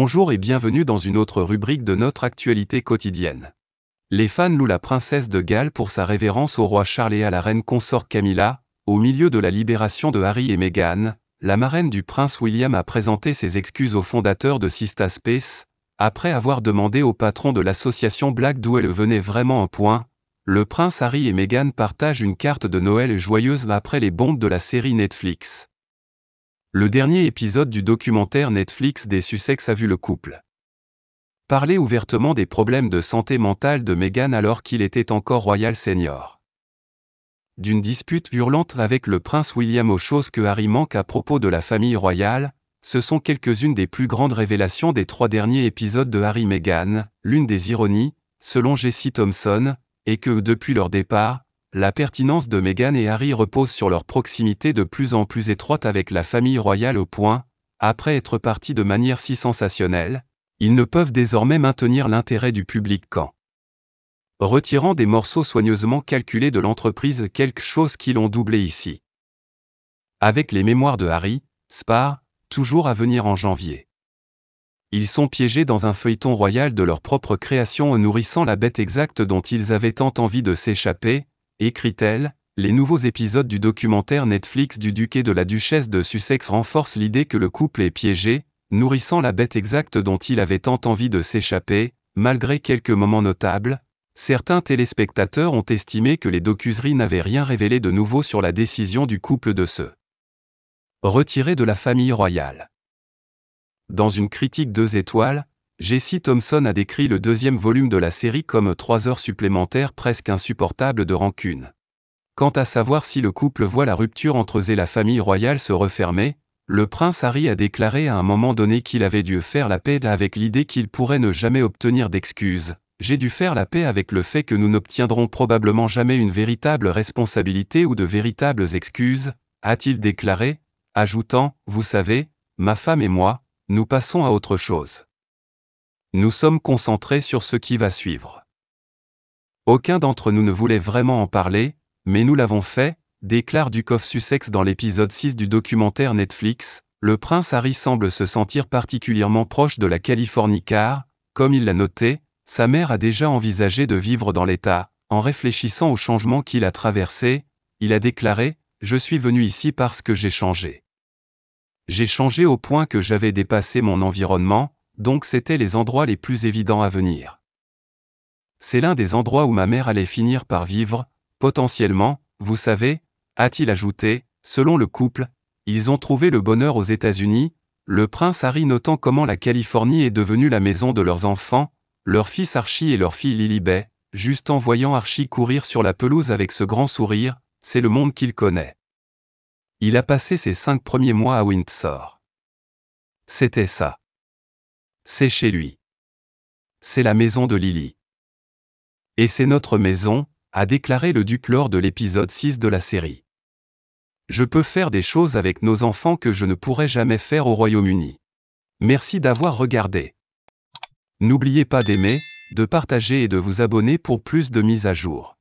Bonjour et bienvenue dans une autre rubrique de notre actualité quotidienne. Les fans louent la princesse de Galles pour sa révérence au roi Charles et à la reine consort Camilla. Au milieu de la libération de Harry et Meghan, la marraine du prince William a présenté ses excuses au fondateur de Sista Space, après avoir demandé au patron de l'association Black d'où elle venait vraiment un point. Le prince Harry et Meghan partagent une carte de Noël joyeuse après les bombes de la série Netflix. Le dernier épisode du documentaire Netflix des Sussex a vu le couple parler ouvertement des problèmes de santé mentale de Meghan alors qu'il était encore royal senior. D'une dispute virulente avec le prince William aux choses que Harry manque à propos de la famille royale, ce sont quelques-unes des plus grandes révélations des 3 derniers épisodes de Harry et Meghan. L'une des ironies, selon Jessie Thompson, est que depuis leur départ, la pertinence de Meghan et Harry repose sur leur proximité de plus en plus étroite avec la famille royale au point, après être partis de manière si sensationnelle, ils ne peuvent désormais maintenir l'intérêt du public qu'en retirant des morceaux soigneusement calculés de l'entreprise, quelque chose qui l'ont doublé ici. Avec les mémoires de Harry, Spar, toujours à venir en janvier. Ils sont piégés dans un feuilleton royal de leur propre création en nourrissant la bête exacte dont ils avaient tant envie de s'échapper, écrit-elle. Les nouveaux épisodes du documentaire Netflix du duc et de la duchesse de Sussex renforcent l'idée que le couple est piégé, nourrissant la bête exacte dont il avait tant envie de s'échapper. Malgré quelques moments notables, certains téléspectateurs ont estimé que les docuseries n'avaient rien révélé de nouveau sur la décision du couple de se retirer de la famille royale. Dans une critique 2 étoiles, Jessie Thompson a décrit le 2e volume de la série comme 3 heures supplémentaires presque insupportables de rancune. Quant à savoir si le couple voit la rupture entre eux et la famille royale se refermer, le prince Harry a déclaré à un moment donné qu'il avait dû faire la paix avec l'idée qu'il pourrait ne jamais obtenir d'excuses. J'ai dû faire la paix avec le fait que nous n'obtiendrons probablement jamais une véritable responsabilité ou de véritables excuses, a-t-il déclaré, ajoutant, vous savez, ma femme et moi, nous passons à autre chose. Nous sommes concentrés sur ce qui va suivre. Aucun d'entre nous ne voulait vraiment en parler, mais nous l'avons fait, déclare Duke of Sussex dans l'épisode 6 du documentaire Netflix. Le prince Harry semble se sentir particulièrement proche de la Californie car, comme il l'a noté, sa mère a déjà envisagé de vivre dans l'État. En réfléchissant aux changements qu'il a traversés, il a déclaré « Je suis venu ici parce que j'ai changé. J'ai changé au point que j'avais dépassé mon environnement, donc c'était les endroits les plus évidents à venir. C'est l'un des endroits où ma mère allait finir par vivre, potentiellement, vous savez, a-t-il ajouté. Selon le couple, ils ont trouvé le bonheur aux États-Unis, le prince Harry notant comment la Californie est devenue la maison de leurs enfants, leur fils Archie et leur fille Lilibet, juste en voyant Archie courir sur la pelouse avec ce grand sourire, c'est le monde qu'il connaît. Il a passé ses 5 premiers mois à Windsor. C'était ça. C'est chez lui. C'est la maison de Lily. Et c'est notre maison, a déclaré le duc lors de l'épisode 6 de la série. Je peux faire des choses avec nos enfants que je ne pourrais jamais faire au Royaume-Uni. Merci d'avoir regardé. N'oubliez pas d'aimer, de partager et de vous abonner pour plus de mises à jour.